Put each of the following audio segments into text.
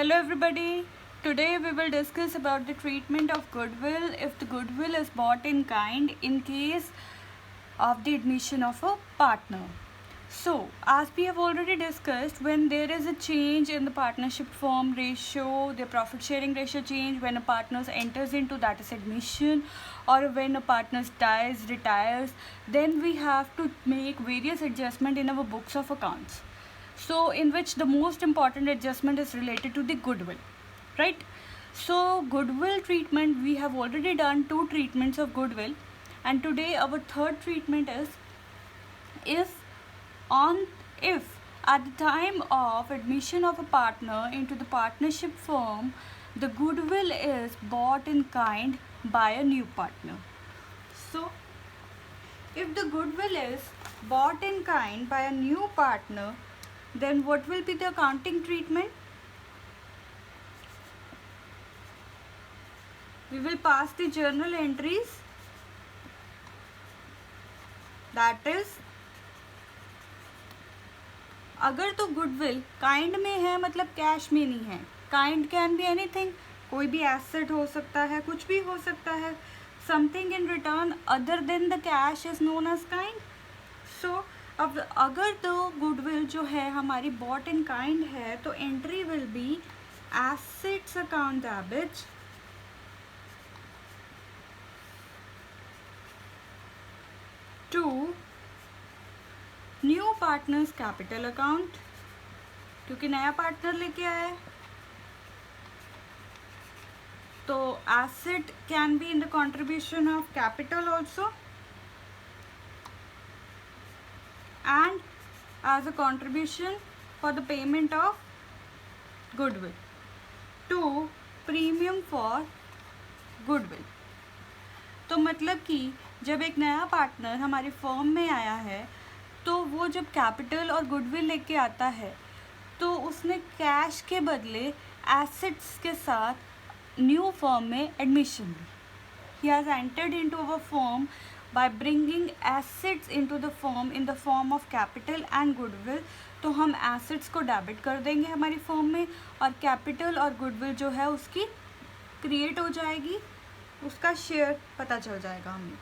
Hello everybody. Today we will discuss about the treatment of goodwill if the goodwill is bought in kind in case of the admission of a partner. So, as we have already discussed, when there is a change in the partnership form ratio, the profit sharing ratio change, when a partner enters into, that is admission, or when a partner dies, retires, then we have to make various adjustments in our books of accounts. So in which the most important adjustment is related to the goodwill, right? So goodwill treatment, we have already done 2 treatments of goodwill, and today our third treatment is if at the time of admission of a partner into the partnership firm, the goodwill is bought in kind by a new partner. So if the goodwill is bought in kind by a new partner, then what will be the accounting treatment? We will pass the journal entries, that is, अगर तो goodwill kind में है मतलब cash में नहीं है. Kind can be anything, कोई भी एसेट हो सकता है, कुछ भी हो सकता है. Something in return other than the cash is known as kind. So अब अगर तो गुडविल जो है हमारी बॉट इन काइंड है, तो entry will be assets account debit to new partners capital account, क्योंकि नया पार्टनर लेके आया है. तो asset can be in the contribution of capital also and as a contribution for the payment of goodwill to premium for goodwill. तो मतलब कि जब एक नया पार्टनर हमारी फर्म में आया है, तो वो जब कैपिटल और गुडविल लेके आता है, तो उसने कैश के बदले एसेट्स के साथ न्यू फर्म में एडमिशन ली. He has entered into our firm by bringing assets into the firm in the form of capital and goodwill. तो हम assets को डेबिट कर देंगे हमारी फर्म में, और कैपिटल और गुडविल जो है उसकी क्रिएट हो जाएगी, उसका शेयर पता चल जाएगा हमें.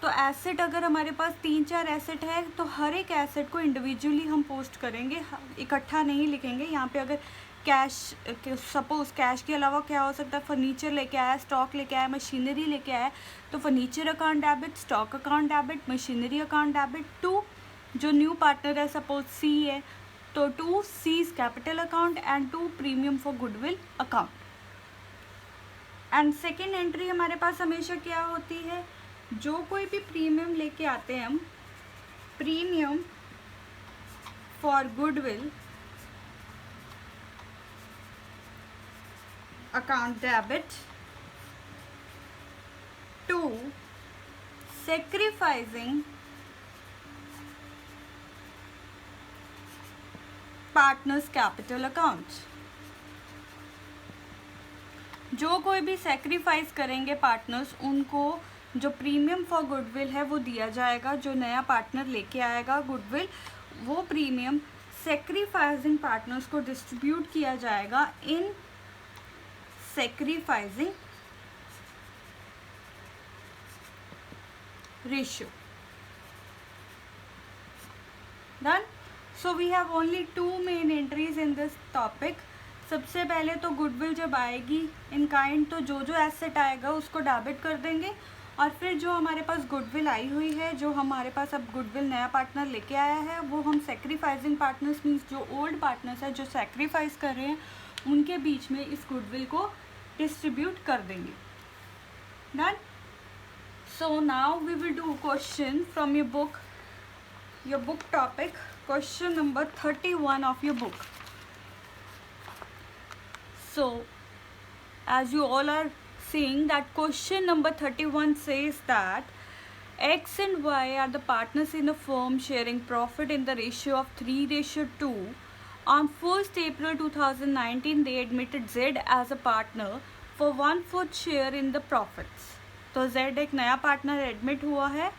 तो एसेट अगर हमारे पास 3-4 एसेट है, तो हर एक एसेट को इंडिविजुअली हम पोस्ट करेंगे, इकट्ठा नहीं लिखेंगे. यहाँ पे अगर कैश, सपोज कैश के अलावा क्या हो सकता है, फर्नीचर लेके आया, स्टॉक लेके आया, मशीनरी लेके आया, तो furniture account debit, stock account debit, machinery account debit to जो न्यू पार्टनर है, सपोज सी है, तो to C's capital account and to premium for goodwill account. And second entry हमारे पास हमेशा क्या होती है, जो कोई भी प्रीमियम लेके आते हैं हम, premium for goodwill account debit to sacrificing partners capital account. जो कोई भी सेक्रीफाइस करेंगे पार्टनर्स, उनको जो प्रीमियम फॉर गुडविल है वो दिया जाएगा. जो नया पार्टनर लेके आएगा गुडविल, वो प्रीमियम सेक्रीफाइसिंग पार्टनर्स को डिस्ट्रीब्यूट किया जाएगा इन sacrificing ratio. Done. So we have only 2 main entries in this topic. सबसे पहले तो गुडविल जब आएगी इन काइंड, तो जो जो एसेट आएगा उसको डेबिट कर देंगे, और फिर जो हमारे पास गुडविल आई हुई है, जो हमारे पास अब गुडविल नया पार्टनर लेके आया है, वो हम सेक्रीफाइसिंग पार्टनर्स मीन्स जो ओल्ड पार्टनर्स है जो सेक्रीफाइस कर रहे हैं, उनके बीच में इस गुडविल को डिस्ट्रीब्यूट कर देंगे. Done. So now we will do question from your book topic, question number 31 of your book. So as you all are seeing that question number 31 says that X and Y are the partners in a firm sharing profit in the ratio of 3:2. On 1st April 2019, they admitted Z as a partner for 1/4 share in the profits. तो Z एक नया partner admit हुआ है,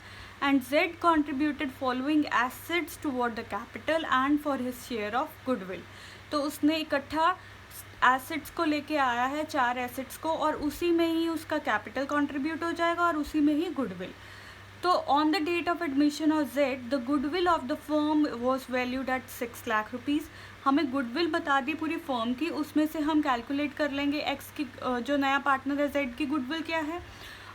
and Z contributed following assets toward the capital and for his share of goodwill. तो उसने इकट्ठा assets को लेके आया है, 4 एसेट्स को, और उसी में ही उसका कैपिटल कंट्रीब्यूट हो जाएगा और उसी में ही गुडविल। तो on the date of admission of Z the goodwill of the firm was valued at 6 lakh rupees. हमें गुडविल बता दी पूरी फर्म की, उसमें से हम कैलकुलेट कर लेंगे एक्स की, जो नया पार्टनर है जेड की गुडविल क्या है,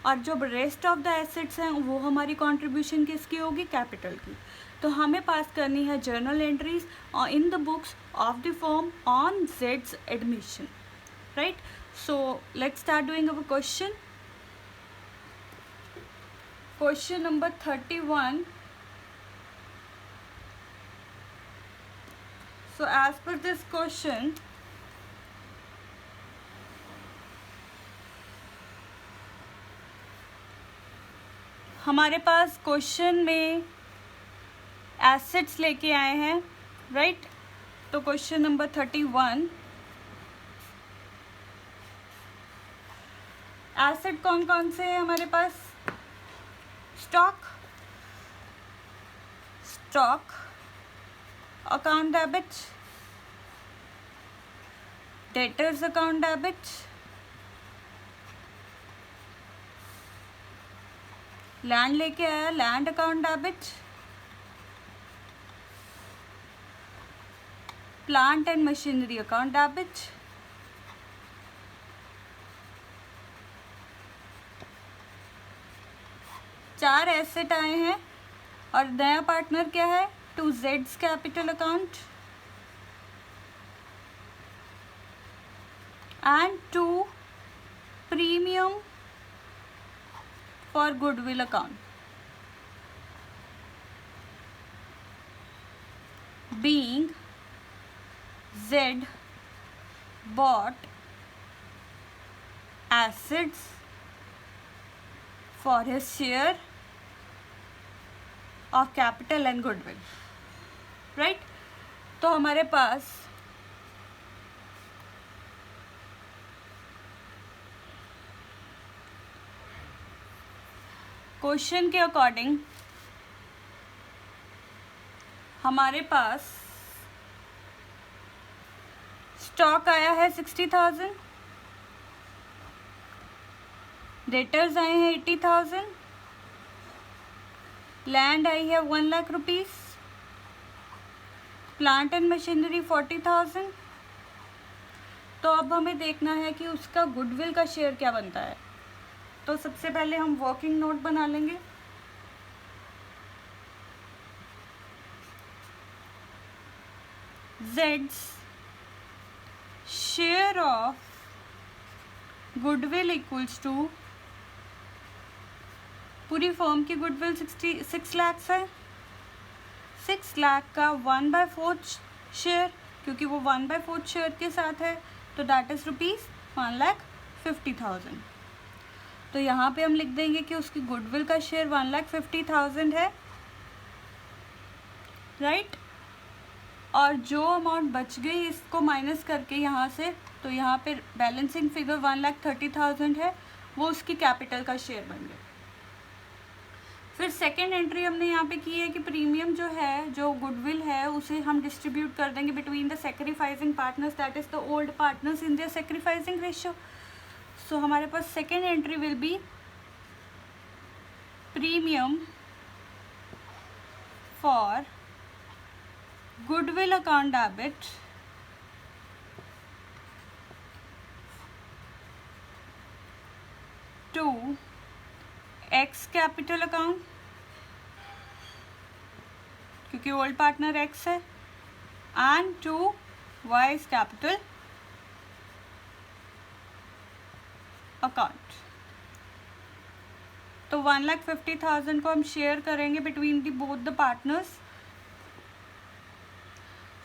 और जो रेस्ट ऑफ द एसेट्स हैं वो हमारी कंट्रीब्यूशन किसकी होगी, कैपिटल की। तो हमें पास करनी है journal entries in the books of the firm on Jades admission, right. So let's start doing our question. Question number 31. So as per this question, हमारे पास क्वेश्चन में एसेट्स लेके आए हैं, राइट। तो क्वेश्चन नंबर 31, एसेट कौन कौन से हैं हमारे पास, stock, account debit, debtors account debit, land लेके आया, land account debit, plant and machinery account debit, चार एसेट आए हैं और नया पार्टनर क्या है, टू जेड्स capital account and to premium for goodwill account. Being Z bought assets for his share of capital and goodwill, right। तो हमारे पास क्वेश्चन के अकॉर्डिंग हमारे पास स्टॉक आया है 60,000, डेटर्स आए हैं 80,000, लैंड आई है 1 lakh rupees, plant and machinery 40,000। तो अब हमें देखना है कि उसका गुडविल का शेयर क्या बनता है। तो सबसे पहले हम वर्किंग नोट बना लेंगे। Z's share of goodwill equals to, पूरी फर्म की गुडविल 6 लाख है, 6 लाख का 1/4 शेयर, क्योंकि वो 1/4 शेयर के साथ है, तो दैट इज ₹1,50,000। तो यहाँ पे हम लिख देंगे कि उसकी गुडविल का शेयर 1,50,000 है, राइट। और जो अमाउंट बच गई इसको माइनस करके यहाँ से, तो यहाँ पे बैलेंसिंग फिगर 1,30,000 है, वो उसकी कैपिटल का शेयर बन गया। फिर सेकेंड एंट्री हमने यहाँ पे की है कि प्रीमियम जो है, जो गुडविल है, उसे हम डिस्ट्रीब्यूट कर देंगे between the sacrificing partners, that is the old partners in their sacrificing ratio. So हमारे पास second entry will be premium for goodwill account debit to X capital account, क्योंकि ओल्ड पार्टनर X है, and to Y's capital account। तो 1,50,000 को हम share करेंगे between the both the partners.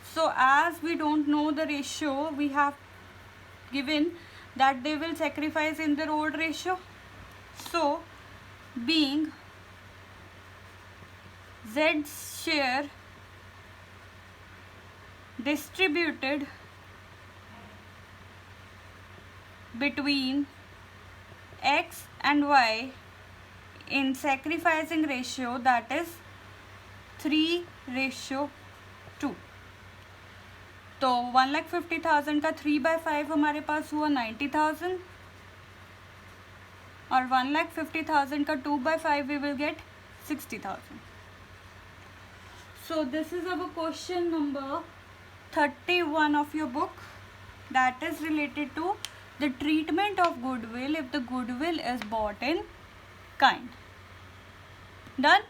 So as we don't know the ratio, we have given that they will sacrifice in their old ratio. So being Z's share distributed between X and Y in sacrificing ratio, that is 3:2. तो 1,50,000 का 3/5 हमारे पास हुआ 90,000 और 1,50,000 का 2/5 we will get 60,000. So this is our question number 31 of your book, that is related to the treatment of goodwill if the goodwill is bought in kind. Done?